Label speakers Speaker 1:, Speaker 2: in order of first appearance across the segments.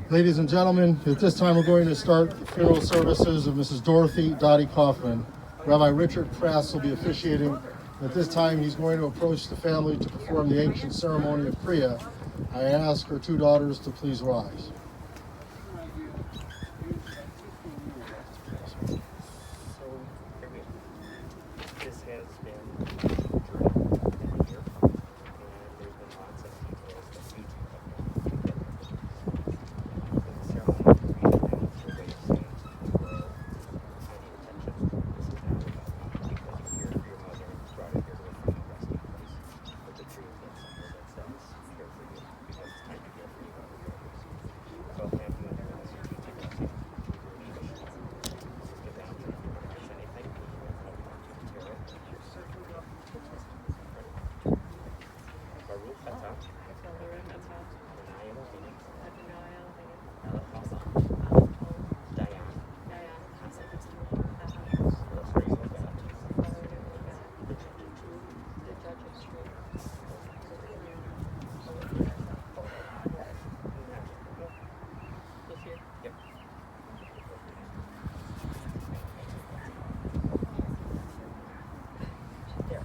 Speaker 1: Ladies and gentlemen, at this time we're going to start the funeral services of Mrs. Dorothy Dottie Kaufman. Rabbi Richard Press will be officiating. At this time he's going to approach the family to perform the ancient ceremony of Kriya. I ask her two daughters to please rise.
Speaker 2: This has been during the year, and there's been lots of details that need to come in. For the ceremony, we have a way of saying, well, I need attention. This is not about me, because you're here for your mother and you brought her here to a final resting place. But the tree is that symbol that says, care for you, because it's time to care for you. So I'll have you in there as your teaching blessing. Get down to if there's anything. Baruch atah Adonai Eloheinu melech haolam dayan
Speaker 3: the judge of straight. This here?
Speaker 2: Yep.
Speaker 3: There.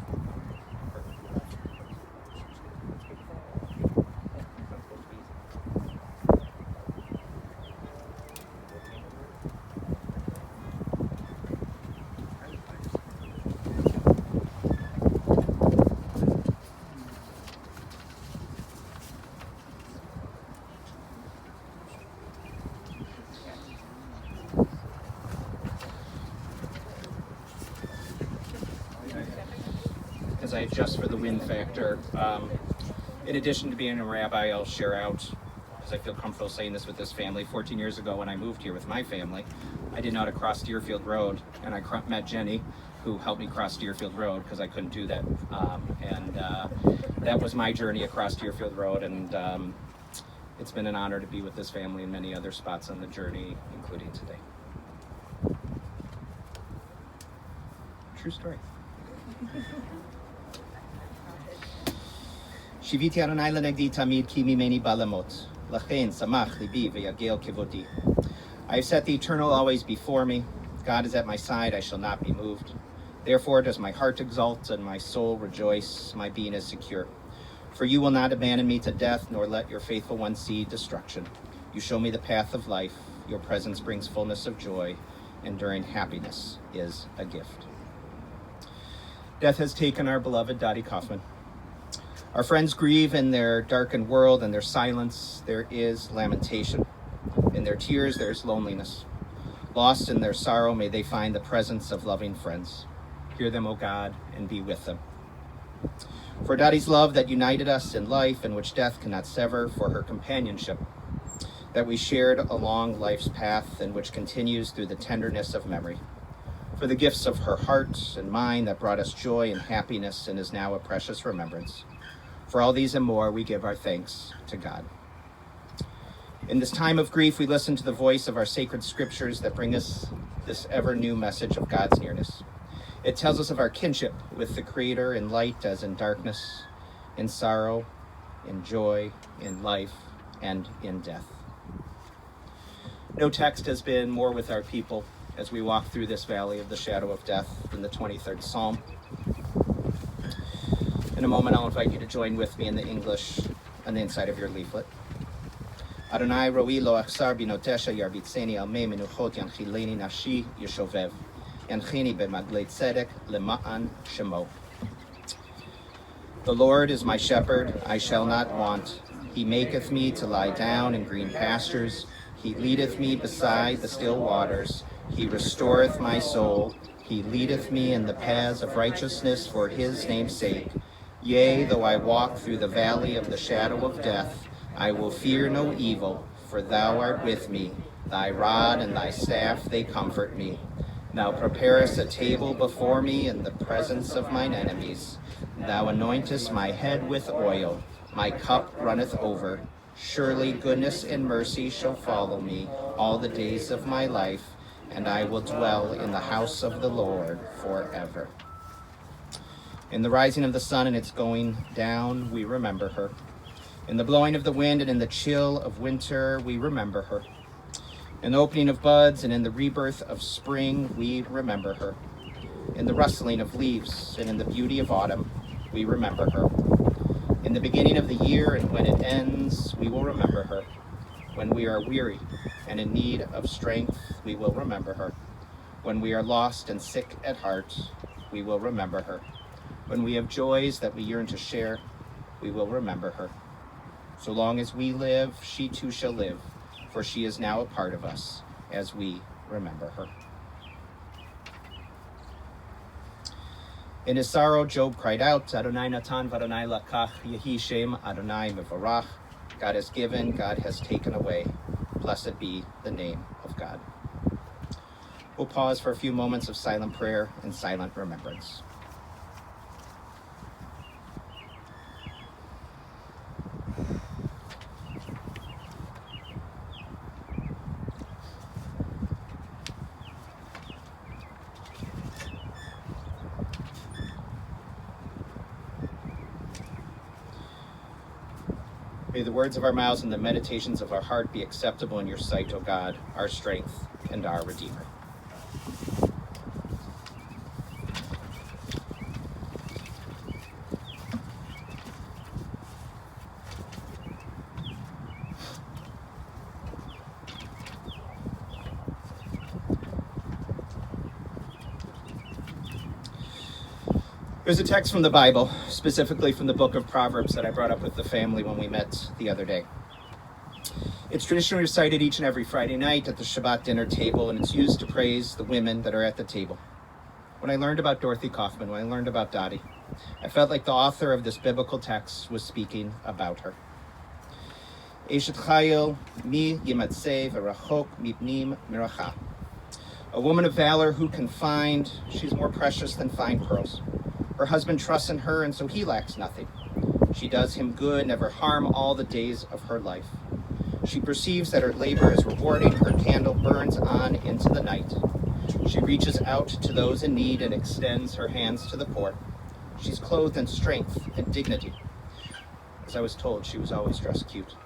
Speaker 2: As I adjust for the wind factor, in addition to being a rabbi, I'll share out, because I feel comfortable saying this with this family. 14 years ago when I moved here with my family, I didn't know how to cross Deerfield Road, and I met Jenny, who helped me cross Deerfield Road because I couldn't do that. That was my journey across Deerfield Road, and it's been an honor to be with this family and many other spots on the journey, including today. True story. Shiviti Adonai lenegdi tamid ki mimeni balamot, lachen samach libi v'yagel kivoti. I have set the eternal always before me. God is at my side, I shall not be moved. Therefore does my heart exult and my soul rejoice, my being is secure. For you will not abandon me to death, nor let your faithful one see destruction. You show me the path of life, your presence brings fullness of joy, enduring happiness is a gift. Death has taken our beloved Dottie Kaufman. Our friends grieve in their darkened world, in their silence there is lamentation. In their tears there is loneliness. Lost in their sorrow, may they find the presence of loving friends. Hear them, O God, and be with them. For Dottie's love that united us in life and which death cannot sever, for her companionship that we shared along life's path and which continues through the tenderness of memory. For the gifts of her heart and mind that brought us joy and happiness and is now a precious remembrance. For all these and more, we give our thanks to God. In this time of grief, we listen to the voice of our sacred scriptures that bring us this ever new message of God's nearness. It tells us of our kinship with the Creator in light as in darkness, in sorrow, in joy, in life, and in death. No text has been more with our people as we walk through this valley of the shadow of death than the 23rd Psalm. In a moment, I'll invite you to join with me in the English on the inside of your leaflet. Adonai roi lo achsar binotesha yarbitseni al me menuchot yanchileni nafshi yeshovev yanchini b'maglei tzedek lema'an shemo. The Lord is my shepherd, I shall not want. He maketh me to lie down in green pastures. He leadeth me beside the still waters. He restoreth my soul. He leadeth me in the paths of righteousness for his name's sake. Yea, though I walk through the valley of the shadow of death, I will fear no evil, for thou art with me. Thy rod and thy staff, they comfort me. Thou preparest a table before me in the presence of mine enemies. Thou anointest my head with oil. My cup runneth over. Surely goodness and mercy shall follow me all the days of my life, and I will dwell in the house of the Lord forever. In the rising of the sun and its going down, we remember her. In the blowing of the wind and in the chill of winter, we remember her. In the opening of buds and in the rebirth of spring, we remember her. In the rustling of leaves and in the beauty of autumn, we remember her. In the beginning of the year and when it ends, we will remember her. When we are weary and in need of strength, we will remember her. When we are lost and sick at heart, we will remember her. When we have joys that we yearn to share, we will remember her. So long as we live, she too shall live, for she is now a part of us as we remember her. In his sorrow, Job cried out, Adonai natan v'Adonai lakach, yehi shem Adonai mevarach. God has given, God has taken away. Blessed be the name of God. We'll pause for a few moments of silent prayer and silent remembrance. May the words of our mouths and the meditations of our heart be acceptable in your sight, O God, our strength and our Redeemer. There's a text from the Bible, specifically from the book of Proverbs, that I brought up with the family when we met the other day. It's traditionally recited each and every Friday night at the Shabbat dinner table, and it's used to praise the women that are at the table. When I learned about Dorothy Kaufman, when I learned about Dottie, I felt like the author of this biblical text was speaking about her. Eshet chayil mi yimatzeh v'rachok mipnim miracha. A woman of valor who can find, she's more precious than fine pearls. Her husband trusts in her, and so he lacks nothing. She does him good, never harm all the days of her life. She perceives that her labor is rewarding. Her candle burns on into the night. She reaches out to those in need and extends her hands to the poor. She's clothed in strength and dignity. As I was told, she was always dressed cute.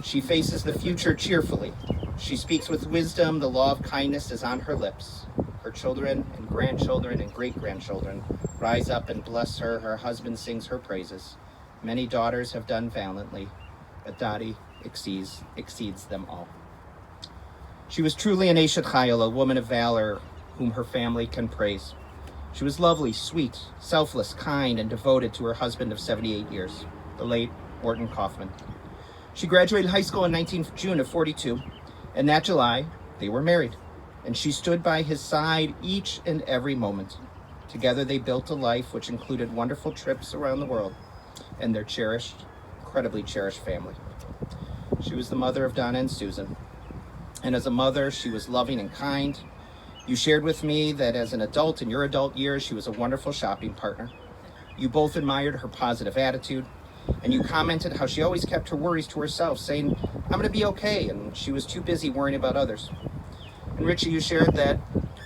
Speaker 2: She faces the future cheerfully. She speaks with wisdom. The law of kindness is on her lips. Her children and grandchildren and great-grandchildren rise up and bless her. Her husband sings her praises. Many daughters have done valiantly, but Dottie exceeds them all. She was truly an Eshet Chayil, a woman of valor whom her family can praise. She was lovely, sweet, selfless, kind, and devoted to her husband of 78 years, the late Morton Kaufman. She graduated high school in June of 42, and that July, they were married, and she stood by his side each and every moment. Together they built a life which included wonderful trips around the world and their cherished, incredibly cherished family. She was the mother of Donna and Susan, and as a mother, she was loving and kind. You shared with me that as an adult, in your adult years, she was a wonderful shopping partner. You both admired her positive attitude, and you commented how she always kept her worries to herself, saying, I'm going to be okay, and she was too busy worrying about others. And Richie, you shared that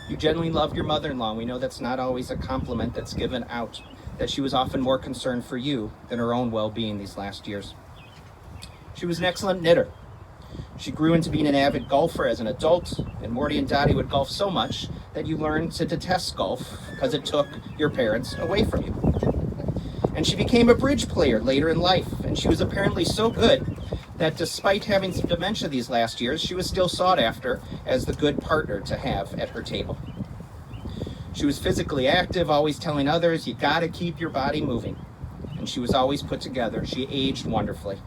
Speaker 2: you genuinely loved your mother-in-law. We know that's not always a compliment that's given out, that she was often more concerned for you than her own well-being these last years. She was an excellent knitter. She grew into being an avid golfer as an adult, and Morty and Dottie would golf so much that you learned to detest golf because it took your parents away from you. And she became a bridge player later in life, and she was apparently so good that despite having some dementia these last years, she was still sought after as the good partner to have at her table. She was physically active, always telling others, you gotta keep your body moving. And she was always put together. She aged wonderfully.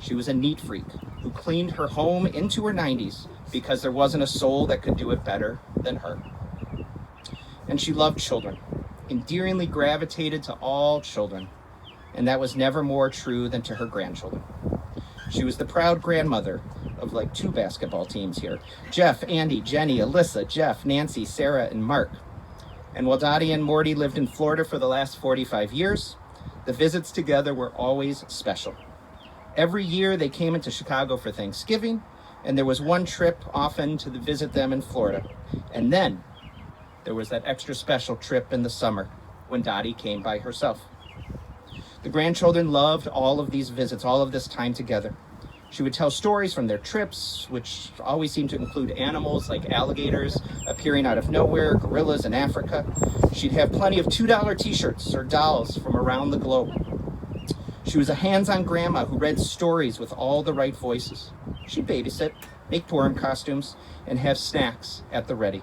Speaker 2: She was a neat freak who cleaned her home into her 90s because there wasn't a soul that could do it better than her. And she loved children, endearingly gravitated to all children, and that was never more true than to her grandchildren. She was the proud grandmother of like 2 basketball teams here. Jeff, Andy, Jenny, Alyssa, Jeff, Nancy, Sarah, and Mark. And while Dottie and Morty lived in Florida for the last 45 years, the visits together were always special. Every year they came into Chicago for Thanksgiving, and there was one trip often to visit them in Florida. And then there was that extra special trip in the summer when Dottie came by herself. The grandchildren loved all of these visits, all of this time together. She would tell stories from their trips, which always seemed to include animals like alligators appearing out of nowhere, gorillas in Africa. She'd have plenty of $2 t-shirts or dolls from around the globe. She was a hands-on grandma who read stories with all the right voices. She'd babysit, make Purim costumes, and have snacks at the ready.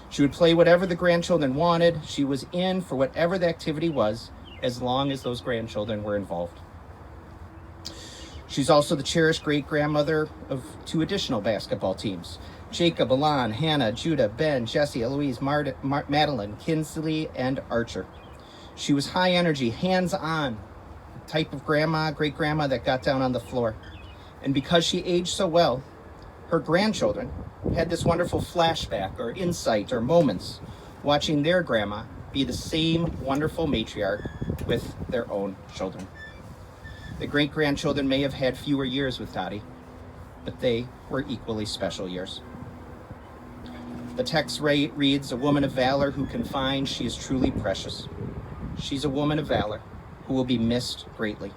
Speaker 2: She would play whatever the grandchildren wanted. She was in for whatever the activity was, as long as those grandchildren were involved. She's also the cherished great-grandmother of 2 additional basketball teams: Jacob, Alon, Hannah, Judah, Ben, Jesse, Eloise, Madeline, Kinsley, and Archer. She was high energy, hands-on type of grandma, great-grandma that got down on the floor. And because she aged so well, her grandchildren had this wonderful flashback or insight or moments watching their grandma be the same wonderful matriarch with their own children. The great-grandchildren may have had fewer years with Dottie, but they were equally special years. The text reads, "A woman of valor who can find she is truly precious." She's a woman of valor who will be missed greatly.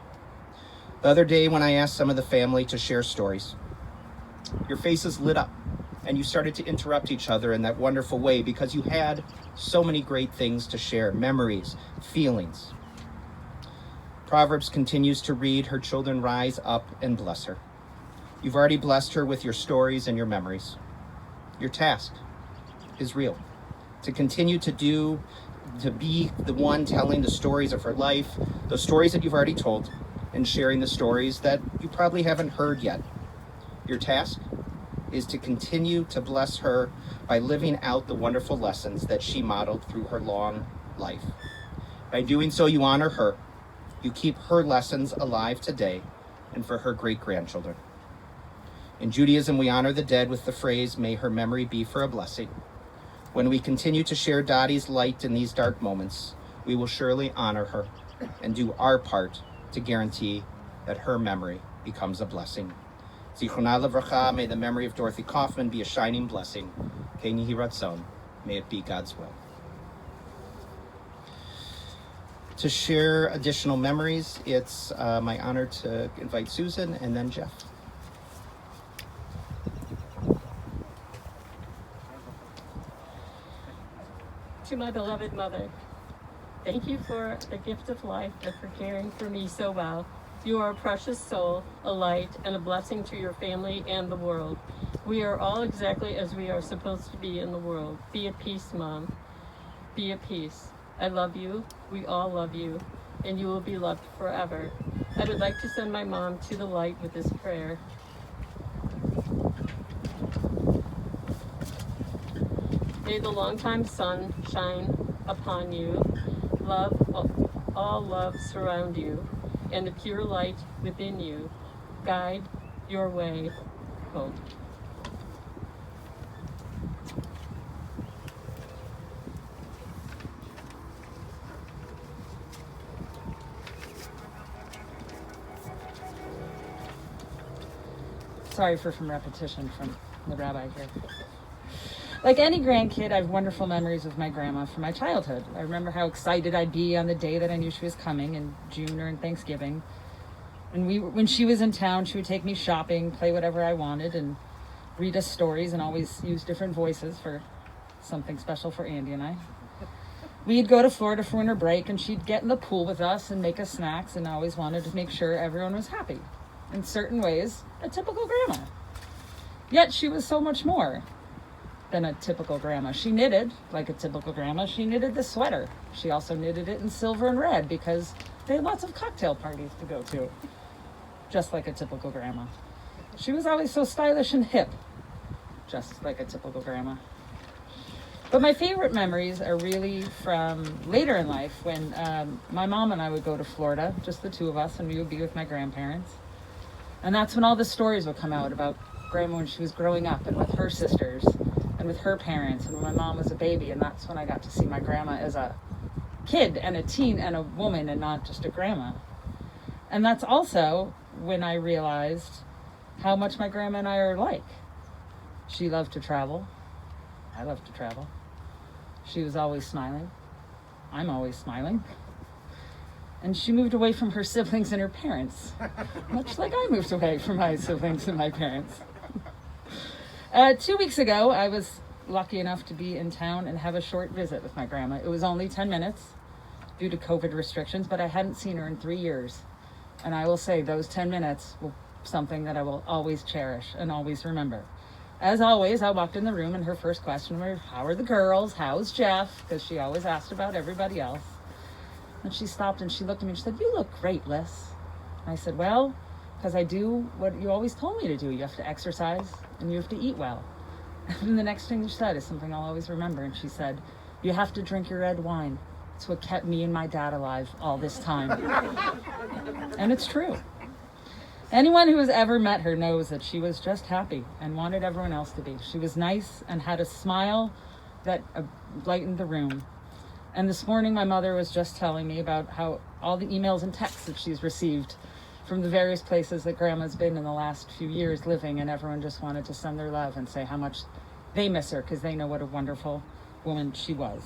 Speaker 2: The other day when I asked some of the family to share stories, your faces lit up and you started to interrupt each other in that wonderful way because you had so many great things to share, memories, feelings. Proverbs continues to read, "Her children rise up and bless her." You've already blessed her with your stories and your memories. Your task is real. To continue to be the one telling the stories of her life, those stories that you've already told, and sharing the stories that you probably haven't heard yet. Your task is to continue to bless her by living out the wonderful lessons that she modeled through her long life. By doing so, you honor her. You keep her lessons alive today and for her great-grandchildren. In Judaism, we honor the dead with the phrase, "May her memory be for a blessing." When we continue to share Dottie's light in these dark moments, we will surely honor her and do our part to guarantee that her memory becomes a blessing. Zichronah Livracha, may the memory of Dorothy Kaufman be a shining blessing. Ken Yehi Ratzon, may it be God's will. To share additional memories, it's my honor to invite Susan and then Jeff.
Speaker 3: To my beloved mother, thank you for the gift of life and for caring for me so well. You are a precious soul, a light, and a blessing to your family and the world. We are all exactly as we are supposed to be in the world. Be at peace, Mom. Be at peace. I love you. We all love you. And you will be loved forever. I would like to send my mom to the light with this prayer. May the longtime sun shine upon you. All love surround you, and the pure light within you guide your way home.
Speaker 4: Sorry for some repetition from the rabbi here. Like any grandkid, I have wonderful memories of my grandma from my childhood. I remember how excited I'd be on the day that I knew she was coming in June or in Thanksgiving. And when she was in town, she would take me shopping, play whatever I wanted, and read us stories, and always use different voices for something special for Andy and I. We'd go to Florida for winter break, and she'd get in the pool with us and make us snacks, and always wanted to make sure everyone was happy. In certain ways, a typical grandma. Yet she was so much more than a typical grandma. She knitted like a typical grandma. She knitted the sweater. She also knitted it in silver and red because they had lots of cocktail parties to go to, just like a typical grandma. She was always so stylish and hip, just like a typical grandma. But my favorite memories are really from later in life when my mom and I would go to Florida, just the two of us, and we would be with my grandparents. And that's when all the stories would come out about grandma when she was growing up and with her sisters and with her parents and when my mom was a baby. And that's when I got to see my grandma as a kid and a teen and a woman and not just a grandma. And that's also when I realized how much my grandma and I are alike. She loved to travel. I love to travel. She was always smiling. I'm always smiling. And she moved away from her siblings and her parents, much like I moved away from my siblings and my parents. 2 weeks ago, I was lucky enough to be in town and have a short visit with my grandma. It was only 10 minutes due to COVID restrictions, but I hadn't seen her in 3 years. And I will say those 10 minutes were something that I will always cherish and always remember. As always, I walked in the room and her first question was, how are the girls? How's Jeff? Because she always asked about everybody else. And she stopped and she looked at me and she said, you look great, Liz. And I said, well, because I do what you always told me to do. You have to exercise and you have to eat well. And the next thing she said is something I'll always remember. And she said, you have to drink your red wine. It's what kept me and my dad alive all this time. And it's true. Anyone who has ever met her knows that she was just happy and wanted everyone else to be. She was nice and had a smile that lightened the room. And this morning, my mother was just telling me about how all the emails and texts that she's received from the various places that Grandma's been in the last few years living, and everyone just wanted to send their love and say how much they miss her because they know what a wonderful woman she was.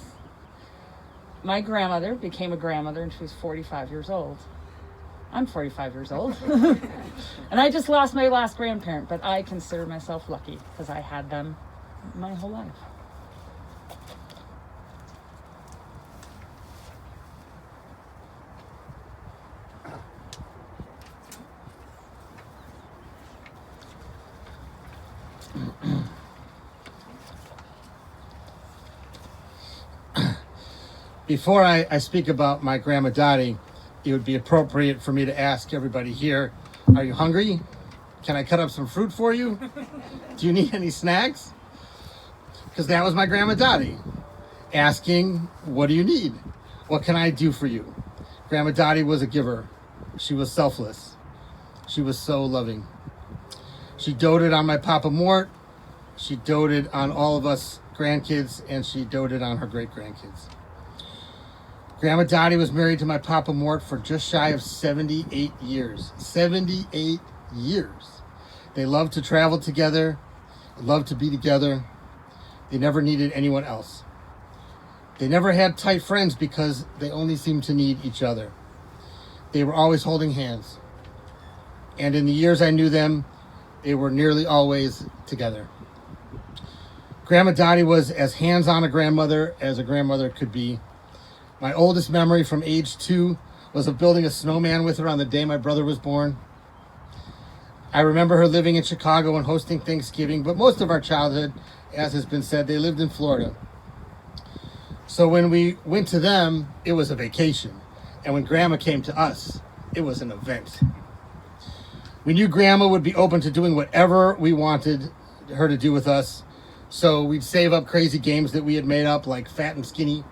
Speaker 4: My grandmother became a grandmother and she was 45 years old. I'm 45 years old. And I just lost my last grandparent, but I consider myself lucky because I had them my whole life.
Speaker 1: Before I speak about my Grandma Dottie, it would be appropriate for me to ask everybody here, are you hungry? Can I cut up some fruit for you? Do you need any snacks? Because that was my Grandma Dottie, asking, what do you need? What can I do for you? Grandma Dottie was a giver. She was selfless. She was so loving. She doted on my Papa Mort. She doted on all of us grandkids, and she doted on her great-grandkids. Grandma Dottie was married to my Papa Mort for just shy of 78 years. 78 years. They loved to travel together, loved to be together. They never needed anyone else. They never had tight friends because they only seemed to need each other. They were always holding hands. And in the years I knew them, they were nearly always together. Grandma Dottie was as hands-on a grandmother as a grandmother could be. My oldest memory from age 2 was of building a snowman with her on the day my brother was born. I remember her living in Chicago and hosting Thanksgiving, but most of our childhood, as has been said, they lived in Florida. So when we went to them, it was a vacation. And when Grandma came to us, it was an event. We knew Grandma would be open to doing whatever we wanted her to do with us. So we'd save up crazy games that we had made up, like Fat and Skinny.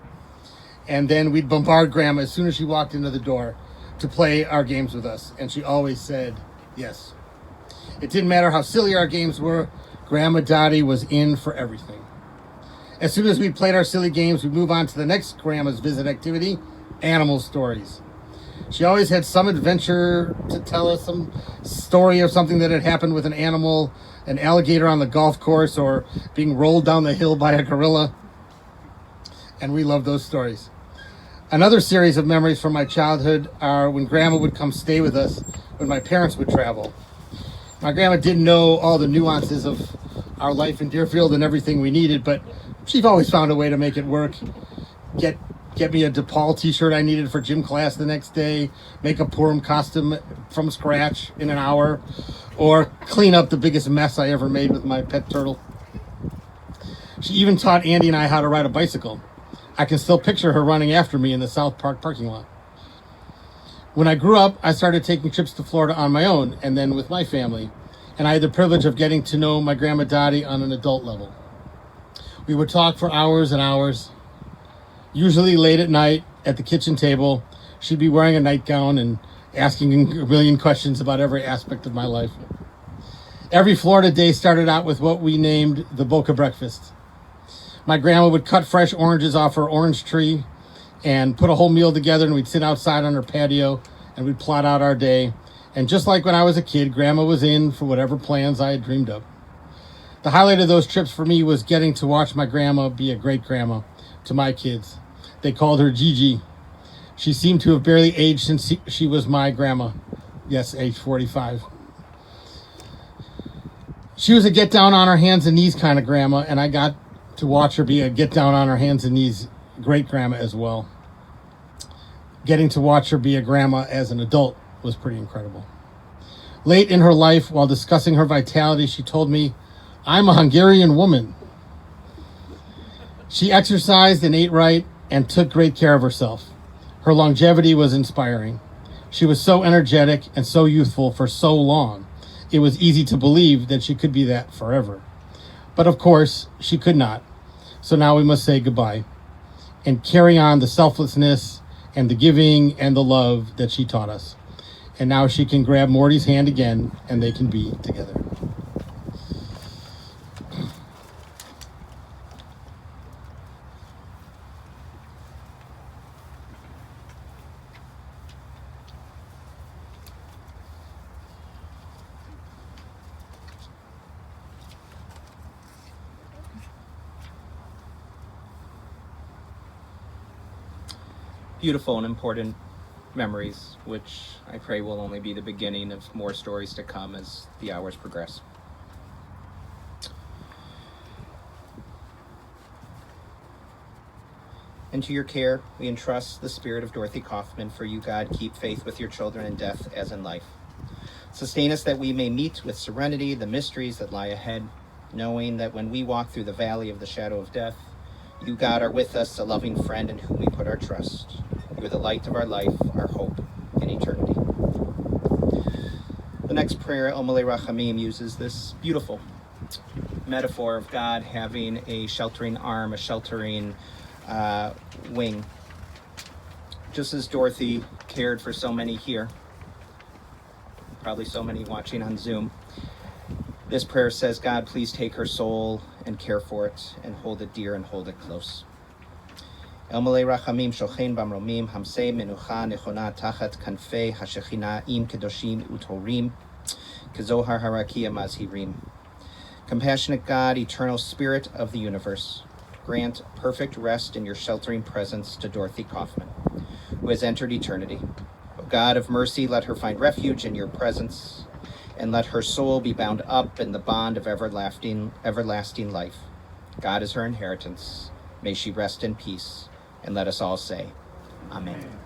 Speaker 1: And then we'd bombard Grandma as soon as she walked into the door to play our games with us. And she always said yes. It didn't matter how silly our games were. Grandma Dottie was in for everything. As soon as we played our silly games, we'd move on to the next Grandma's visit activity, animal stories. She always had some adventure to tell us, some story of something that had happened with an animal, an alligator on the golf course, or being rolled down the hill by a gorilla. And we love those stories. Another series of memories from my childhood are when Grandma would come stay with us when my parents would travel. My grandma didn't know all the nuances of our life in Deerfield and everything we needed, but she'd always found a way to make it work. Get me a DePaul t-shirt I needed for gym class the next day, make a Purim costume from scratch in an hour, or clean up the biggest mess I ever made with my pet turtle. She even taught Andy and I how to ride a bicycle. I can still picture her running after me in the South Park parking lot. When I grew up, I started taking trips to Florida on my own and then with my family, and I had the privilege of getting to know my Grandma Dottie on an adult level. We would talk for hours and hours. Usually late at night at the kitchen table, she'd be wearing a nightgown and asking a million questions about every aspect of my life. Every Florida day started out with what we named the Boca Breakfast. My grandma would cut fresh oranges off her orange tree and put a whole meal together, and we'd sit outside on her patio and we'd plot out our day. And just like when I was a kid, Grandma was in for whatever plans I had dreamed of. The highlight of those trips for me was getting to watch my grandma be a great grandma to my kids. They called her Gigi.
Speaker 5: She seemed to have barely aged since she was my grandma. Yes, age 45. She was a get down on her hands and knees kind of grandma, and I got to watch her be a get down on her hands and knees great grandma as well. Getting to watch her be a grandma as an adult was pretty incredible. Late in her life, while discussing her vitality, she told me, "I'm a Hungarian woman." She exercised and ate right and took great care of herself. Her longevity was inspiring. She was so energetic and so youthful for so long. It was easy to believe that she could be that forever. But of course, she could not. So now we must say goodbye and carry on the selflessness and the giving and the love that she taught us. And now she can grab Morty's hand again and they can be together.
Speaker 2: Beautiful and important memories, which I pray will only be the beginning of more stories to come as the hours progress. Into your care, we entrust the spirit of Dorothy Kaufman. For you, God, keep faith with your children in death as in life. Sustain us that we may meet with serenity the mysteries that lie ahead, knowing that when we walk through the valley of the shadow of death, you, God, are with us, a loving friend in whom we put our trust. You are the light of our life, our hope in eternity. The next prayer, Omele Rachamim, uses this beautiful metaphor of God having a sheltering arm, a sheltering wing. Just as Dorothy cared for so many here, probably so many watching on Zoom, this prayer says, God, please take her soul and care for it and hold it dear and hold it close. El Malei Rachamim Shochein Bamromim Hamsei Menucha Nechona Tachat Kanfei Hashechina Im Kedoshim Utorim Kezohar Harakia Mazhirim. Compassionate God, eternal Spirit of the universe, grant perfect rest in your sheltering presence to Dorothy Kaufman, who has entered eternity. O God of mercy, let her find refuge in your presence, and let her soul be bound up in the bond of everlasting life. God is her inheritance. May she rest in peace. And let us all say, Amen.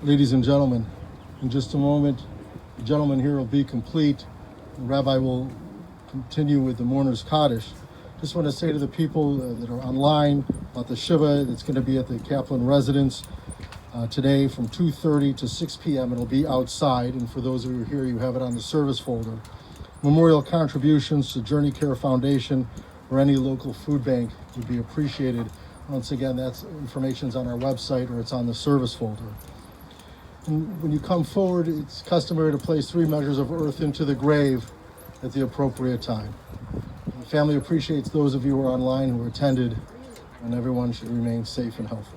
Speaker 1: Ladies and gentlemen, in just a moment, the gentleman here will be complete. The rabbi will continue with the mourner's Kaddish. Just want to say to the people that are online about the Shiva that's going to be at the Kaplan residence today from 2:30 to 6 p.m. It'll be outside, and for those of you here, you have it on the service folder. Memorial contributions to Journey Care Foundation or any local food bank would be appreciated. Once again, that's information's on our website or it's on the service folder. And when you come forward, it's customary to place 3 measures of earth into the grave at the appropriate time. The family appreciates those of you who are online who attended, and everyone should remain safe and healthy.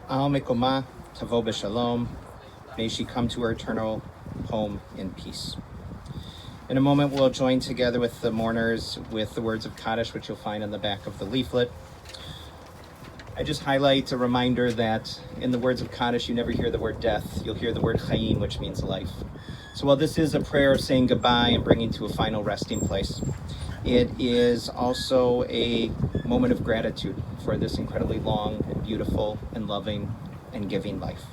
Speaker 2: Al Mikoma Tavo B'Shalom. May she come to her eternal home in peace. In a moment, we'll join together with the mourners with the words of Kaddish, which you'll find on the back of the leaflet. I just highlight a reminder that in the words of Kaddish, you never hear the word death. You'll hear the word Chaim, which means life. So while this is a prayer of saying goodbye and bringing to a final resting place, it is also a moment of gratitude for this incredibly long and beautiful and loving and giving life.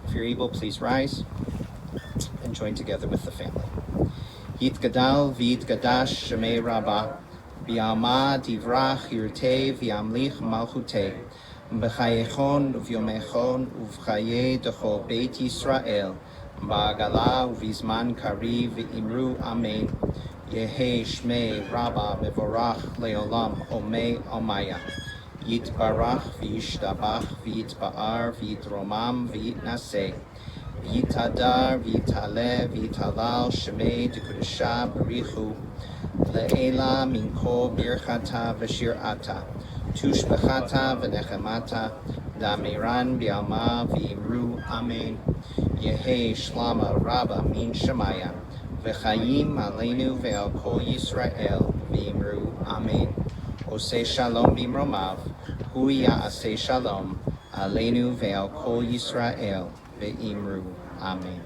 Speaker 2: If you're able, please rise and join together with the family. Yitgadal v'yitgadash shemei Rabbah, v'yalma divrach yirtei v'yamlich malchutei, b'chayechon uv'yomechon uv'chaye dechol Beit Yisrael, ba'agala uv'izman kari v'imru amen. Yehe shmei Rabbah mevorach leolam omei omaya. Yitbarach v'yishtabach v'yitba'ar v'yitromam v'yitnaseh. V'yitadar v'yitale v'yitalal shemei dekudesha barichu. Le'ela minko birchata v'shir'ata. Tushbechata v'nechemata. Damiran b'yalma v'imru amen. Yehe shlama Rabbah min shemaya. V'chayim aleinu ve'al kol Yisrael v'imru amen. Oseh shalom b'imromav, hu ya'aseh shalom aleinu ve'al kol Yisrael ve'imru amen.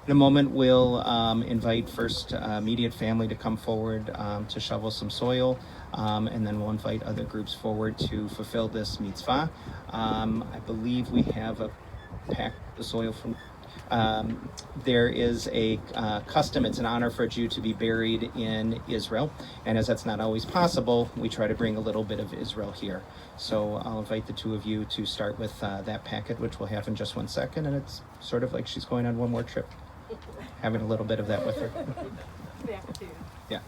Speaker 2: In a moment, we'll invite first immediate family to come forward to shovel some soil, and then we'll invite other groups forward to fulfill this mitzvah. I believe we have a pack of soil from. There is a custom, it's an honor for a Jew to be buried in Israel, and as that's not always possible, we try to bring a little bit of Israel here. So I'll invite the two of you to start with that packet, which we'll have in just 1 second, and it's sort of like she's going on one more trip, having a little bit of that with her. Yeah.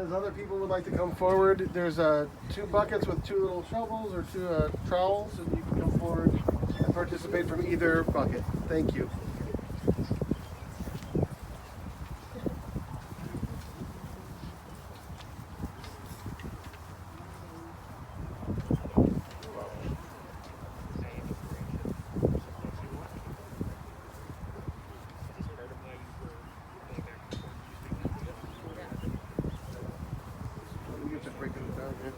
Speaker 1: As other people would like to come forward, there's 2 buckets with 2 little shovels or 2 trowels, and you can come forward and participate from either bucket. Thank you. You're just breaking it down here.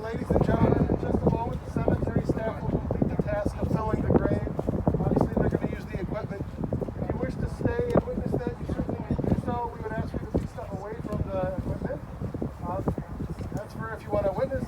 Speaker 1: Ladies and gentlemen, in just a moment, the cemetery staff will complete the task of filling the grave. Obviously, they're going to use the equipment. If you wish to stay and witness that, you certainly may do so. We would ask you to please step away from the equipment. That's for if you want to witness